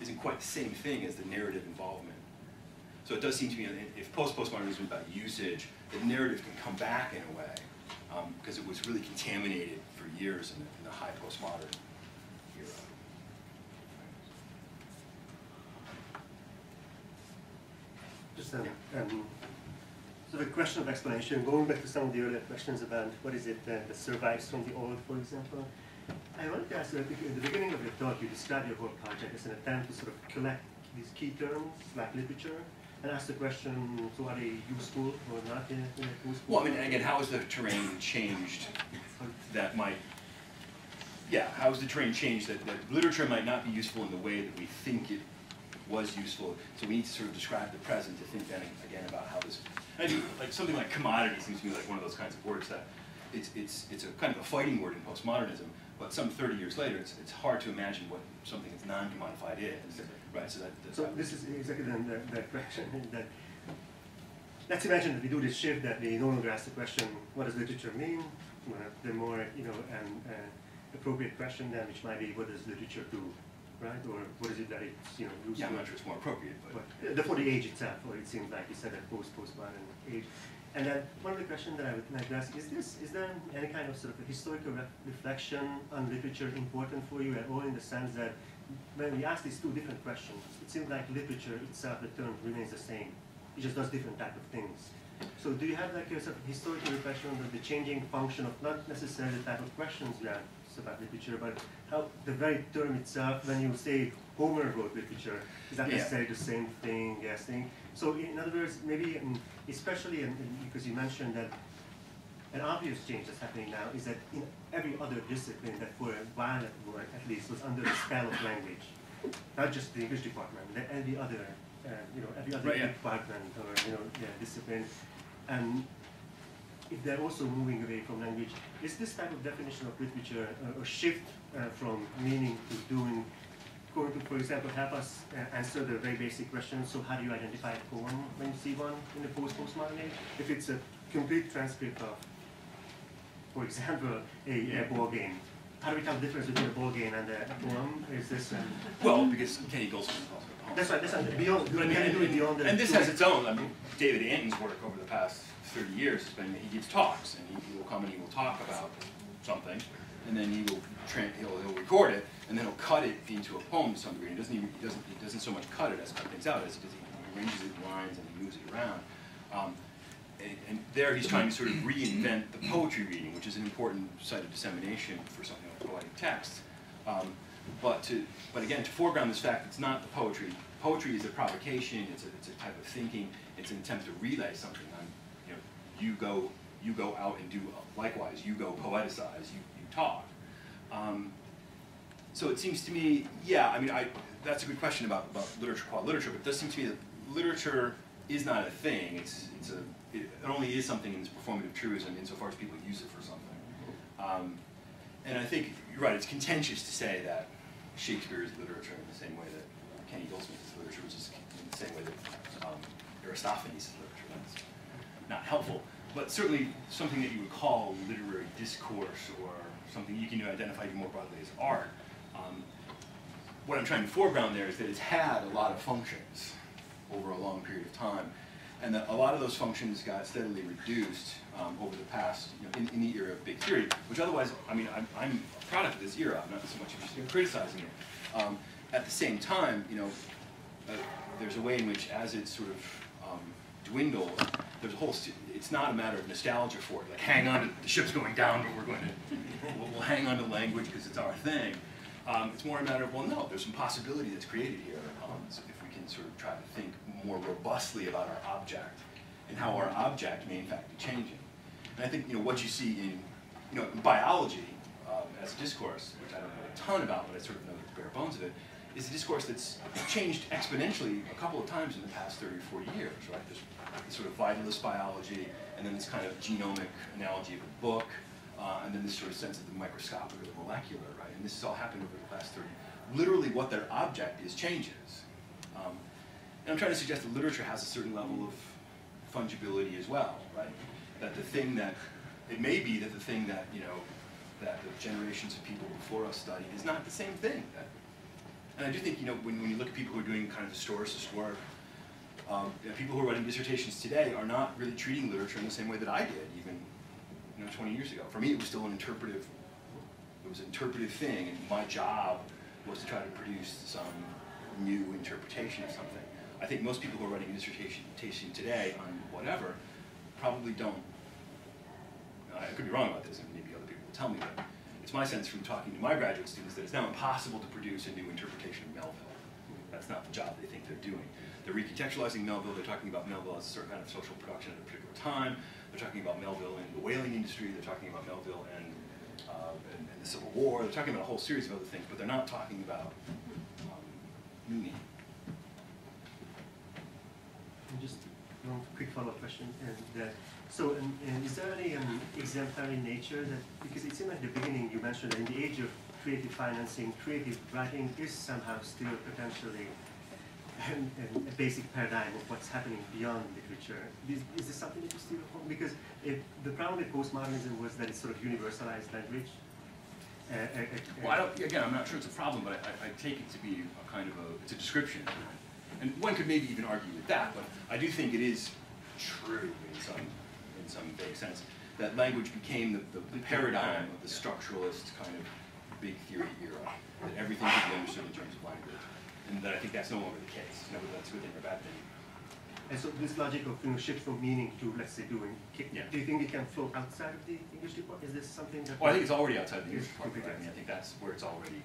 isn't quite the same thing as the narrative involvement. So it does seem to me, if postmodernism is about usage, the narrative can come back in a way, because it was really contaminated for years in the high postmodern era. Just sort of a question of explanation, going back to some of the earlier questions about what is it that survives from the old, for example. I wanted to ask you, at the beginning of your talk, you described your whole project as an attempt to sort of collect these key terms, like literature, and ask the question, so are they useful or not useful? Well, I mean, again, how has the terrain changed that might, yeah, how has the terrain changed that literature might not be useful in the way that we think it was useful? So we need to sort of describe the present to think then again about how this, I do, like something like commodity seems to me like one of those kinds of words that it's a kind of a fighting word in postmodernism, but some 30 years later, it's hard to imagine what something that's non-commodified is, right? So this is exactly the question that, let's imagine that we do this shift, that we no longer ask the question, what does literature mean? The more, appropriate question then, which might be, what does literature do, right? Or what is it that it's, useful? Yeah, I'm not sure it's more appropriate, but for the age itself, or it seems like you said that postmodern age. And then one of the questions that I would like to ask is there any kind of sort of a historical reflection on literature important for you at all, in the sense that when we ask these two different questions, it seems like literature itself, the term remains the same. It just does different type of things. So do you have like a sort of historical reflection on the changing function of not necessarily the type of questions you ask about literature, but how the very term itself, when you say Homer wrote literature, is that necessarily the same thing as thing? So in other words, maybe especially because you mentioned that an obvious change that's happening now is that in every other discipline that for a while at least was under the spell of language, not just the English department, but every other department or discipline, and if they're also moving away from language, is this type of definition of literature a shift from meaning to doing going to, for example, help us answer the very basic question, so how do you identify a poem when you see one in the postmodern age? If it's a complete transcript of, for example, a ball game, how do we tell the difference between a ball game and a poem? Is this... well, because Kenny Goldsmith is also a poem. That's right, that's right. Beyond, can you do it beyond the... And this has its own, I mean, David Anton's work over the past 30 years has been, he gives talks, and he will come and he will talk about something, and then he'll record it, and then he'll cut it into a poem to some degree. He doesn't so much cut it as cut things out as he arranges it in lines and he moves it around. And there he's trying to sort of reinvent the poetry reading, which is an important site of dissemination for something like poetic text. But again, to foreground this fact, it's not the poetry. Poetry is a provocation. It's a type of thinking. It's an attempt to relay something. You go out and do likewise. You go poeticize. You talk. So it seems to me, yeah, I mean, that's a good question about literature, qual literature, but it does seem to me that literature is not a thing. It only is something in this performative truism insofar as people use it for something. And I think you're right, it's contentious to say that Shakespeare is literature in the same way that Kenny Goldsmith is literature, which is in the same way that Aristophanes is literature. That's not helpful. But certainly something that you would call literary discourse, or something you can identify more broadly as art. What I'm trying to foreground there is that it's had a lot of functions over a long period of time, and that a lot of those functions got steadily reduced over the past, in the era of big theory, which otherwise, I mean, I'm a product of this era. I'm not so much interested in criticizing it. At the same time, there's a way in which, as it sort of dwindles, there's a whole. It's not a matter of nostalgia for it. Like, hang on to the ship's going down, but we're going to we'll hang on to language because it's our thing. It's more a matter of, well, no, there's some possibility that's created here. So if we can sort of try to think more robustly about our object and how our object may in fact be changing. And I think what you see in biology as a discourse, which I don't know a ton about, but I sort of know the bare bones of it, is a discourse that's changed exponentially a couple of times in the past 30 or 40 years, right? There's this sort of vitalist biology, and then this kind of genomic analogy of a book, and then this sort of sense of the microscopic or the molecular, right? And this has all happened over the past 30. Literally what their object is changes. And I'm trying to suggest that literature has a certain level of fungibility as well, right? That the thing that, it may be that the thing that, that the generations of people before us studied is not the same thing that And I do think, when you look at people who are doing kind of historicist work, people who are writing dissertations today are not really treating literature in the same way that I did, even 20 years ago. For me, it was still an interpretive thing, and my job was to try to produce some new interpretation of something. I think most people who are writing a dissertation today on whatever probably don't. I could be wrong about this, and maybe other people will tell me, but it's my sense from talking to my graduate students that it's now impossible to produce a new interpretation of Melville. That's not the job they think they're doing. They're recontextualizing Melville. They're talking about Melville as a certain kind of social production at a particular time. They're talking about Melville in the whaling industry. They're talking about Melville and the Civil War. They're talking about a whole series of other things, but they're not talking about meaning. And just one quick follow-up question. Is there any exemplary nature that, because it seemed like at the beginning you mentioned that in the age of creative financing, creative writing is somehow still potentially a basic paradigm of what's happening beyond literature. Is this something that you still hold? Because the problem with postmodernism was that it's sort of universalized language. Well, I'm not sure it's a problem, but I take it to be a kind of it's a description. And one could maybe even argue with that, but I do think it is true in some vague sense that language became the paradigm of the structuralist kind of big theory era, that everything could be understood in terms of language. And that I think that's no longer the case, whether that's a good thing or a bad thing. And so this logic of shift from meaning to, let's say, doing, do you think it can flow outside of the English department? Is this something that... Well, I think it's already outside the English department. I mean, I think that's where it's already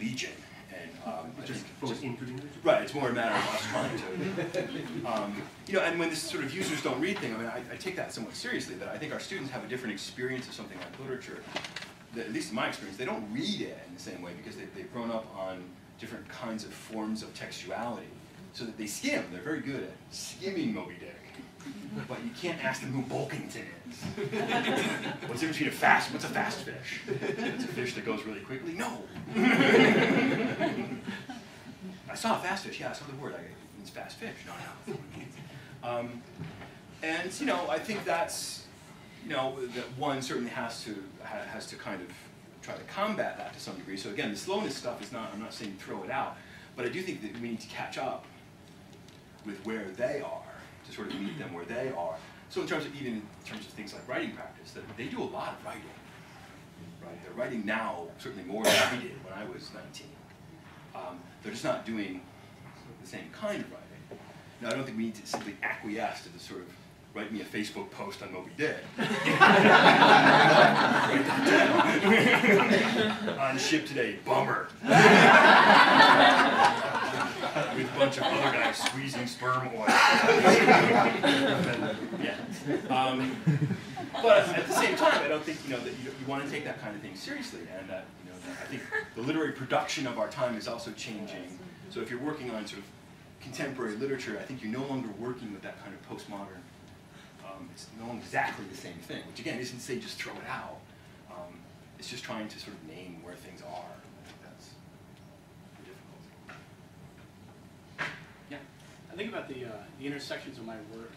legion. And it just flows into the English department? Right, it's more a matter of us trying to... and when this sort of users don't read thing, I mean, I take that somewhat seriously, that I think our students have a different experience of something like literature. At least in my experience, they don't read it in the same way because they've grown up on different kinds of forms of textuality. So that they skim, they're very good at skimming Moby Dick. But you can't ask them who Bulkington is. What's the difference between what's a fast fish? It's a fish that goes really quickly? No! I saw a fast fish, yeah, I saw the word, it's fast fish. No. And, I think that's, that one certainly has to kind of try to combat that to some degree. So again, the slowness stuff is not, I'm not saying throw it out, but I do think that we need to catch up with where they are, to sort of meet them where they are. So even in terms of things like writing practice, that they do a lot of writing. Right? They're writing now certainly more than we did when I was 19. They're just not doing the same kind of writing. Now, I don't think we need to simply acquiesce to the sort of write me a Facebook post on Moby Dick. On ship today, bummer. With a bunch of other guys squeezing sperm oil. Yeah. But at the same time, I don't think that you want to take that kind of thing seriously, and that I think the literary production of our time is also changing. So if you're working on sort of contemporary literature, I think you're no longer working with that kind of postmodern. It's no longer exactly the same thing, which again isn't to say just throw it out. It's just trying to sort of name where things are. I think that's difficult. Yeah, I think about the intersections of my work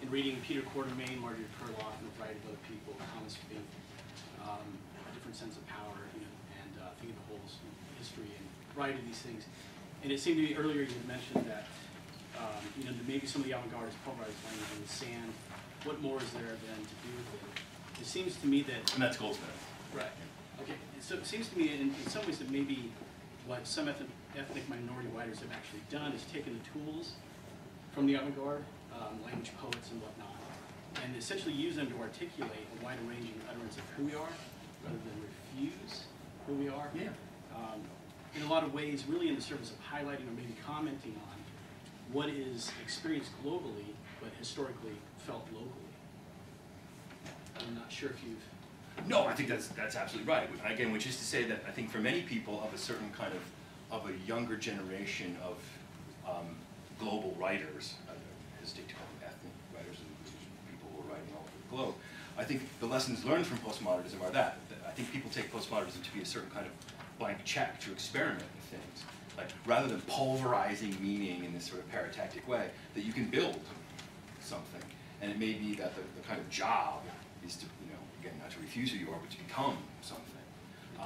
in reading Peter Quartermain, Marjorie Perloff, and a variety of other people, Thomas Fink, a different sense of power, and thinking the whole history and a variety of these things. And it seemed to me earlier you had mentioned that maybe some of the avant-garde is pulverized language in the sand. What more is there then to do with it? It seems to me that... And that's Goldsmith. Right. Okay. So it seems to me in some ways that maybe what some ethnic minority writers have actually done is taken the tools from the avant-garde, language poets and whatnot, and essentially use them to articulate a wide-ranging utterance of who we are, rather than refuse who we are. Yeah. In a lot of ways, really in the service of highlighting or maybe commenting on what is experienced globally, but historically felt locally. I'm not sure if you've... No, I think that's absolutely right. Again, which is to say that I think for many people of a certain kind of a younger generation of global writers, I hesitate to call them ethnic writers, and people who are writing all over the globe, I think the lessons learned from postmodernism are that I think people take postmodernism to be a certain kind of blank check to experiment with things. Like, rather than pulverizing meaning in this sort of paratactic way, that you can build something. And it may be that the kind of job is to, again, not to refuse who you are, but to become something.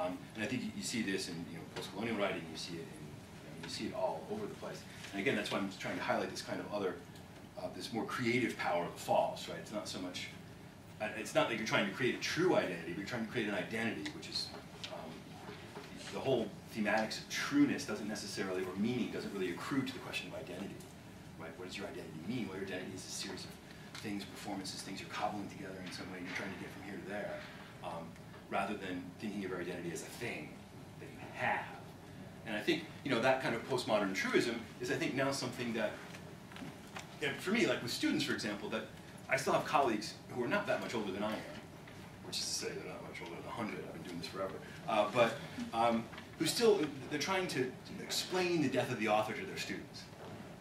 And I think you see this in post-colonial writing. You see it in you see it all over the place. And again, that's why I'm trying to highlight this kind of other, this more creative power of the false, right? It's not so much, it's not that you're trying to create a true identity, but you're trying to create an identity, which is, the whole thematics of trueness doesn't necessarily, or meaning doesn't really accrue to the question of identity, right? What does your identity mean? Well, your identity is a series of things, performances, things you're cobbling together in some way, you're trying to get from here to there, rather than thinking of your identity as a thing that you have. And I think, that kind of postmodern truism is, I think, now something that, for me, like with students, for example, that I still have colleagues who are not that much older than I am, which is to say they're not much older than 100, I've been doing this forever, who still, they're trying to explain the death of the author to their students.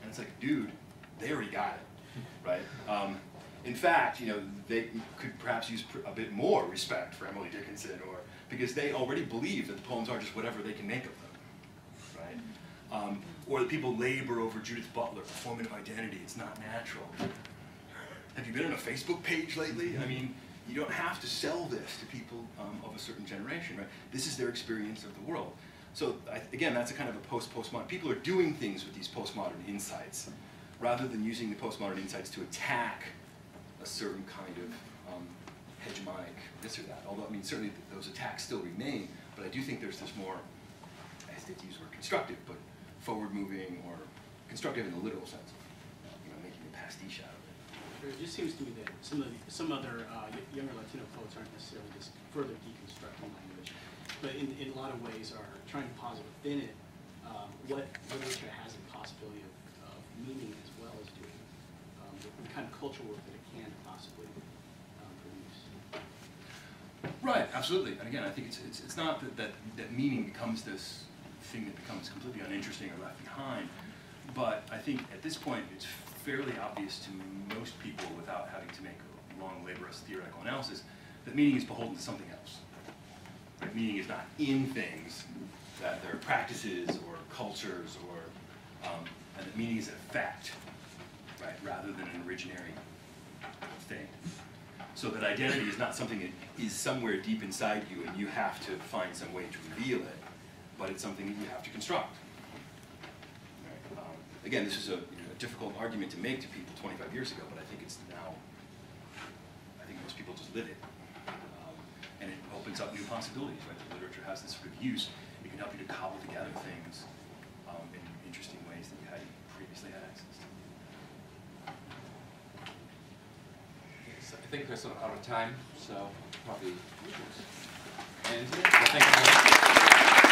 And it's like, dude, they already got it, right? In fact, they could perhaps use a bit more respect for Emily Dickinson, because they already believe that the poems are just whatever they can make of them. Or that people labor over Judith Butler, performative identity, it's not natural. Have you been on a Facebook page lately? I mean, you don't have to sell this to people of a certain generation, right? This is their experience of the world. So again, that's a kind of a postmodern. People are doing things with these postmodern insights, rather than using the postmodern insights to attack a certain kind of hegemonic this or that. Although, I mean, certainly those attacks still remain, but I do think there's this more, I hate to use the word constructive, but forward-moving or constructive in the literal sense of making a pastiche out of it. It just seems to me that some other younger Latino poets aren't necessarily just further deconstructing language, but in a lot of ways are trying to posit within it what literature has a possibility of meaning as well as doing the kind of cultural work that it can possibly produce. Right, absolutely. And again, I think it's not that meaning becomes this thing that becomes completely uninteresting or left behind, but I think at this point it's fairly obvious to most people without having to make a long, laborious theoretical analysis that meaning is beholden to something else. Right? Meaning is not in things, that there are practices or cultures, or and that meaning is an effect, right, rather than an originary thing. So that identity is not something that is somewhere deep inside you and you have to find some way to reveal it, but it's something that you have to construct. Right? Again, this is a difficult argument to make to people 25 years ago, but I think it's now, I think most people just live it. And it opens up new possibilities, right? The literature has this sort of use. It can help you to cobble together things in interesting ways that you hadn't previously had access to. Yes, I think we're sort of out of time, so probably end here. Thank you very much.